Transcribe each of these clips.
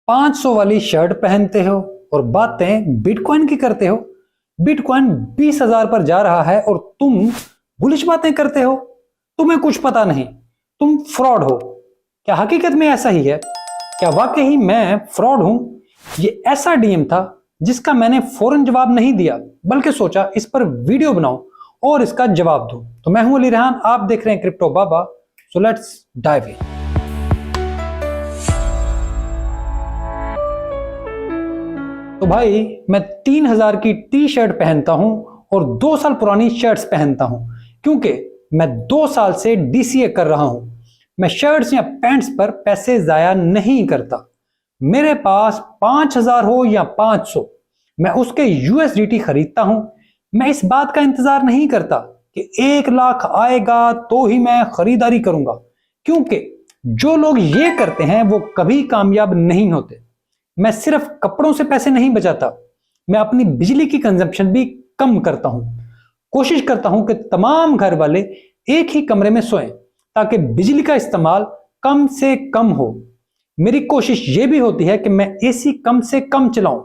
500 वाली शर्ट पहनते हो और बातें बिटकॉइन की करते हो। बिटकॉइन 20,000 पर जा रहा है और तुम बुलिश बातें करते हो। तुम्हें कुछ पता नहीं, तुम फ्रॉड हो। क्या हकीकत में ऐसा ही है? क्या वाकई मैं फ्रॉड हूं? ये ऐसा डीएम था जिसका मैंने फौरन जवाब नहीं दिया, बल्कि सोचा इस पर वीडियो बनाऊं और इसका जवाब दूं। तो मैं हूं अली रेहान, आप देख रहे हैं crypto Baba. So let's dive in. तो भाई, मैं 3,000 की टी शर्ट पहनता हूं और 2 साल पुरानी शर्ट्स पहनता हूं, क्योंकि मैं 2 साल से डीसीए कर रहा हूं। मैं शर्ट्स या पैंट्स पर पैसे जाया नहीं करता। मेरे पास 5,000 हो या 500, मैं उसके यूएसडीटी खरीदता हूं। मैं इस बात का इंतजार नहीं करता कि 1 लाख आएगा तो ही मैं खरीदारी करूंगा, क्योंकि जो लोग ये करते हैं वो कभी कामयाब नहीं होते। मैं सिर्फ कपड़ों से पैसे नहीं बचाता, मैं अपनी बिजली की कंजम्पशन भी कम करता हूं। कोशिश करता हूं कि तमाम घर वाले एक ही कमरे में सोएं, ताकि बिजली का इस्तेमाल कम से कम हो। मेरी कोशिश यह भी होती है कि मैं एसी कम से कम चलाऊं।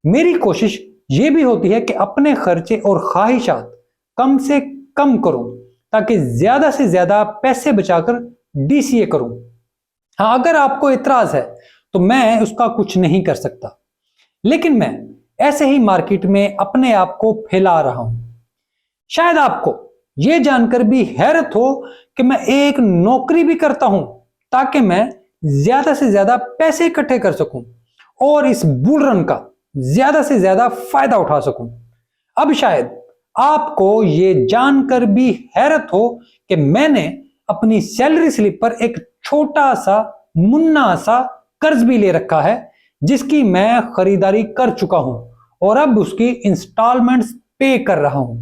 मेरी कोशिश यह भी होती है कि अपने खर्चे और ख्वाहिशात कम से कम करूं, ताकि ज्यादा से ज्यादा पैसे बचाकर डीसीए करूं। हाँ, अगर आपको इतराज है तो मैं उसका कुछ नहीं कर सकता, लेकिन मैं ऐसे ही मार्केट में अपने आप को फैला रहा हूं। शायद आपको यह जानकर भी हैरत हो कि मैं एक नौकरी भी करता हूं, ताकि मैं ज्यादा से ज्यादा पैसे इकट्ठे कर सकूं और इस बुल रन का ज्यादा से ज्यादा फायदा उठा सकूं। अब शायद आपको यह जानकर भी हैरत हो कि मैंने अपनी सैलरी स्लिप पर एक छोटा सा मुन्ना सा कर्ज भी ले रखा है, जिसकी मैं खरीदारी कर चुका हूं और अब उसकी इंस्टॉलमेंट्स पे कर रहा हूं।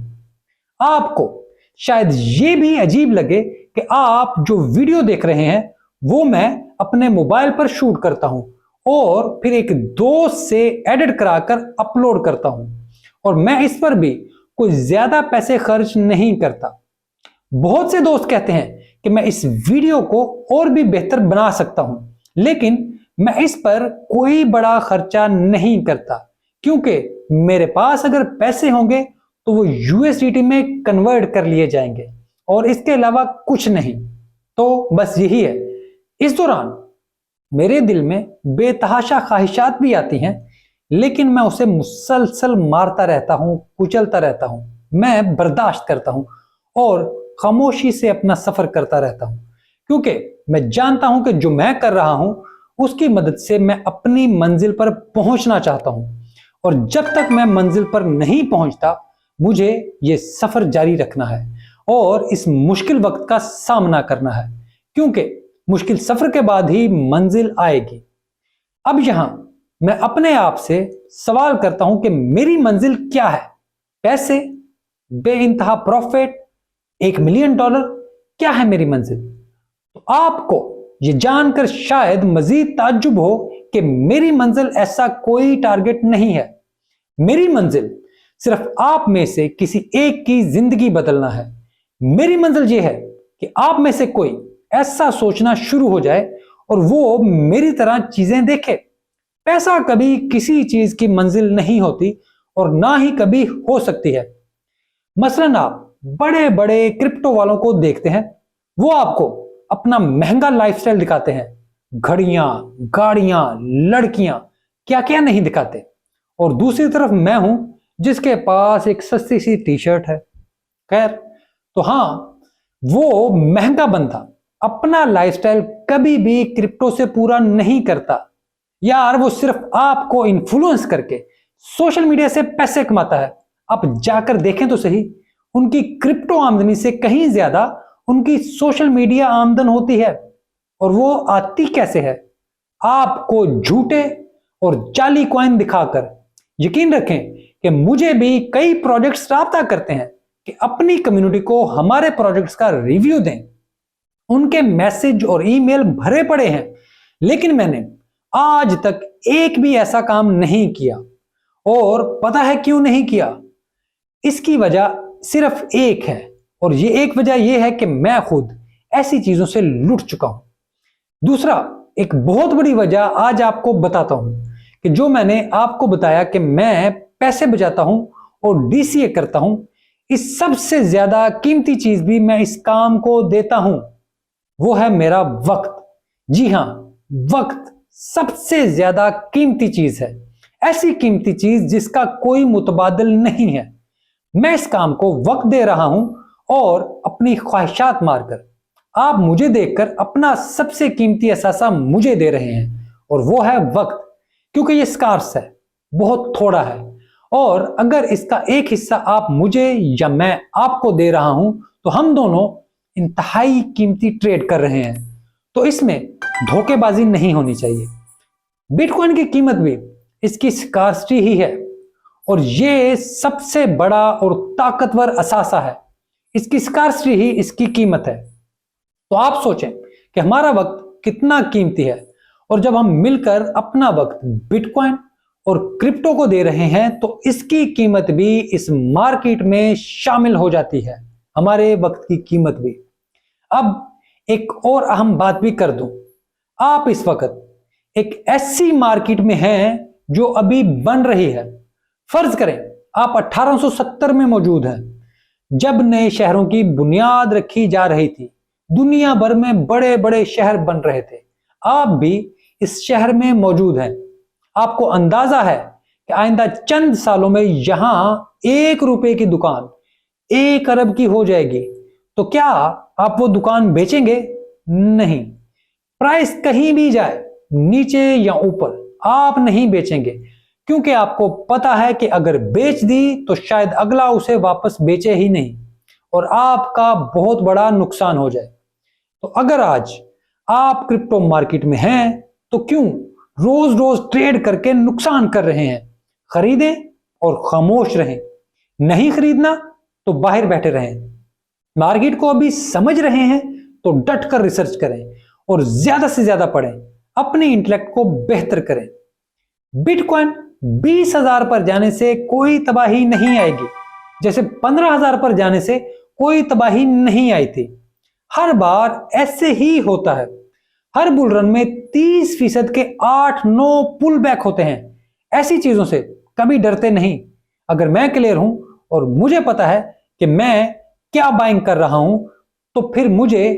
आपको शायद ये भी अजीब लगे कि आप जो वीडियो देख रहे हैं वो मैं अपने मोबाइल पर शूट करता हूं और फिर एक दोस्त से एडिट कराकर अपलोड करता हूं, और मैं इस पर भी कोई ज्यादा पैसे खर्च नहीं करता। बहुत से दोस्त कहते हैं कि मैं इस वीडियो को और भी बेहतर बना सकता हूं, लेकिन मैं इस पर कोई बड़ा खर्चा नहीं करता, क्योंकि मेरे पास अगर पैसे होंगे तो वो यूएसडीटी में कन्वर्ट कर लिए जाएंगे और इसके अलावा कुछ नहीं। तो बस यही है। इस दौरान मेरे दिल में बेतहाशा ख्वाहिशात भी आती हैं, लेकिन मैं उसे मुसलसल मारता रहता हूं, कुचलता रहता हूं। मैं बर्दाश्त करता हूं और खामोशी से अपना सफर करता रहता हूं, क्योंकि मैं जानता हूं कि जो मैं कर रहा हूं उसकी मदद से मैं अपनी मंजिल पर पहुंचना चाहता हूं, और जब तक मैं मंजिल पर नहीं पहुंचता मुझे यह सफर जारी रखना है और इस मुश्किल वक्त का सामना करना है, क्योंकि मुश्किल सफर के बाद ही मंजिल आएगी। अब यहां मैं अपने आप से सवाल करता हूं कि मेरी मंजिल क्या है? पैसे, बेइंतहा प्रॉफिट, $1 मिलियन? क्या है मेरी मंजिल? तो आपको ये जानकर शायद मजीद ताज्जुब हो कि मेरी मंजिल ऐसा कोई टारगेट नहीं है। मेरी मंजिल सिर्फ आप में से किसी एक की जिंदगी बदलना है। मेरी मंजिल ये है कि आप में से कोई ऐसा सोचना शुरू हो जाए और वो मेरी तरह चीजें देखे। पैसा कभी किसी चीज की मंजिल नहीं होती और ना ही कभी हो सकती है। मसलन आप बड़े बड़े क्रिप्टो वालों को देखते हैं, वो आपको अपना महंगा लाइफस्टाइल दिखाते हैं, घड़ियां, गाड़ियां, लड़कियां, क्या क्या नहीं दिखाते। और दूसरी तरफ मैं हूं जिसके पास एक सस्ती सी टी शर्ट है। खैर, तो हाँ, वो महंगा बंदा अपना लाइफस्टाइल कभी भी क्रिप्टो से पूरा नहीं करता। यार, वो सिर्फ आपको इन्फ्लुएंस करके सोशल मीडिया से पैसे कमाता है। आप जाकर देखें तो सही, उनकी क्रिप्टो आमदनी से कहीं ज्यादा उनकी सोशल मीडिया आमदन होती है। और वो आती कैसे है? आपको झूठे और जाली कॉइन दिखाकर। यकीन रखें कि मुझे भी कई प्रोजेक्ट्स राब्ता करते हैं कि अपनी कम्युनिटी को हमारे प्रोजेक्ट्स का रिव्यू दें। उनके मैसेज और ईमेल भरे पड़े हैं, लेकिन मैंने आज तक एक भी ऐसा काम नहीं किया। और पता है क्यों नहीं किया? इसकी वजह सिर्फ एक है, और ये एक वजह यह है कि मैं खुद ऐसी चीजों से लुट चुका हूं। दूसरा, एक बहुत बड़ी वजह आज आपको बताता हूं कि जो मैंने आपको बताया कि मैं पैसे बचाता हूं और डीसीए करता हूं, इस सबसे ज्यादा कीमती चीज भी मैं इस काम को देता हूं, वो है मेरा वक्त। जी हां, वक्त सबसे ज्यादा कीमती चीज है, ऐसी कीमती चीज जिसका कोई मुतबादल नहीं है। मैं इस काम को वक्त दे रहा हूं और अपनी ख्वाहिशात मारकर। आप मुझे देखकर अपना सबसे कीमती असासा मुझे दे रहे हैं और वो है वक्त, क्योंकि ये स्कार्स है, बहुत थोड़ा है। और अगर इसका एक हिस्सा आप मुझे या मैं आपको दे रहा हूं तो हम दोनों इंतहाई कीमती ट्रेड कर रहे हैं, तो इसमें धोखेबाजी नहीं होनी चाहिए। बिटकॉइन की कीमत भी इसकी स्कार्सिटी ही है और ये सबसे बड़ा और ताकतवर असासा है। इसकी स्कार्सिटी ही इसकी कीमत है। तो आप सोचें कि हमारा वक्त कितना कीमती है, और जब हम मिलकर अपना वक्त बिटकॉइन और क्रिप्टो को दे रहे हैं तो इसकी कीमत भी इस मार्केट में शामिल हो जाती है, हमारे वक्त की कीमत भी। अब एक और अहम बात भी कर दूं, आप इस वक्त एक ऐसी मार्केट में हैं जो अभी बन रही है। फर्ज करें आप 1870 में मौजूद हैं, जब नए शहरों की बुनियाद रखी जा रही थी, दुनिया भर में बड़े बड़े शहर बन रहे थे। आप भी इस शहर में मौजूद हैं। आपको अंदाजा है कि आइंदा चंद सालों में यहां 1 रुपए की दुकान 1 अरब की हो जाएगी। तो क्या आप वो दुकान बेचेंगे? नहीं। प्राइस कहीं भी जाए, नीचे या ऊपर, आप नहीं बेचेंगे, क्योंकि आपको पता है कि अगर बेच दी तो शायद अगला उसे वापस बेचे ही नहीं और आपका बहुत बड़ा नुकसान हो जाए। तो अगर आज आप क्रिप्टो मार्केट में हैं तो क्यों रोज रोज ट्रेड करके नुकसान कर रहे हैं? खरीदें और खामोश रहें। नहीं खरीदना तो बाहर बैठे रहें। मार्केट को अभी समझ रहे हैं तो डट कर रिसर्च करें और ज्यादा से ज्यादा पढ़ें, अपने इंटेलेक्ट को बेहतर करें। बिटकॉइन 20,000 पर जाने से कोई तबाही नहीं आएगी, जैसे 15,000 पर जाने से कोई तबाही नहीं आई थी। हर बार ऐसे ही होता है। हर बुल रन में 30% के 8-9 पुल बैक होते हैं। ऐसी चीजों से कभी डरते नहीं। अगर मैं क्लियर हूं और मुझे पता है कि मैं क्या बाइंग कर रहा हूं, तो फिर मुझे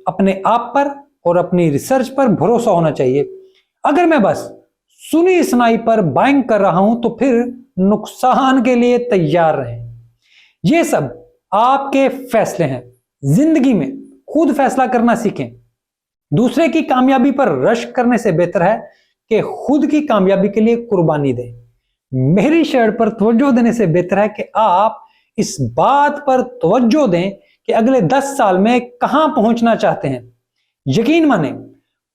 अपने आप पर और अपनी रिसर्च पर भरोसा होना चाहिए। अगर मैं बस सुनी सुनाई पर बाइंग कर रहा हूं तो फिर नुकसान के लिए तैयार रहें। ये सब आपके फैसले हैं। जिंदगी में खुद फैसला करना सीखें। दूसरे की कामयाबी पर रश करने से बेहतर है कि खुद की कामयाबी के लिए कुर्बानी दें। मेरी शर्ट पर तवज्जो देने से बेहतर है कि आप इस बात पर तवज्जो दें कि अगले 10 साल में कहां पहुंचना चाहते हैं। यकीन माने,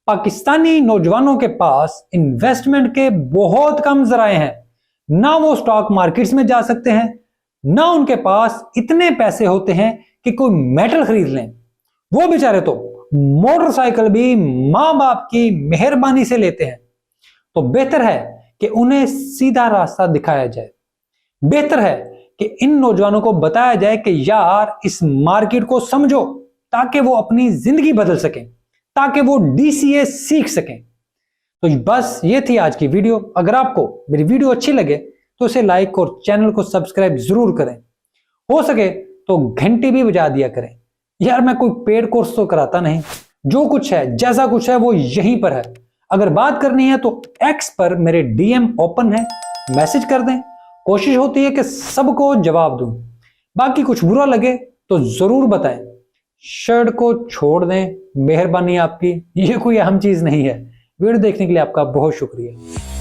पाकिस्तानी नौजवानों के पास इन्वेस्टमेंट के बहुत कम जराए हैं। ना वो स्टॉक मार्केट्स में जा सकते हैं, ना उनके पास इतने पैसे होते हैं कि कोई मेटल खरीद लें। वो बेचारे तो मोटरसाइकिल भी मां बाप की मेहरबानी से लेते हैं। तो बेहतर है कि उन्हें सीधा रास्ता दिखाया जाए। बेहतर है कि इन नौजवानों को बताया जाए कि यार इस मार्केट को समझो, ताकि वो अपनी जिंदगी बदल सकें, ताकि वो डीसीए सीख सकें। तो बस ये थी आज की वीडियो। अगर आपको मेरी वीडियो अच्छी लगे तो इसे लाइक और चैनल को सब्सक्राइब जरूर करें। हो सके तो घंटी भी बजा दिया करें। यार मैं कोई पेड कोर्स तो कराता नहीं, जो कुछ है जैसा कुछ है वो यहीं पर है। अगर बात करनी है तो एक्स पर मेरे डीएम ओपन है, मैसेज कर दें। कोशिश होती है कि सबको जवाब दूं। बाकी कुछ बुरा लगे तो जरूर बताएं। शर्ट को छोड़ दें, मेहरबानी आपकी। ये कोई अहम चीज नहीं है। वीडियो देखने के लिए आपका बहुत शुक्रिया।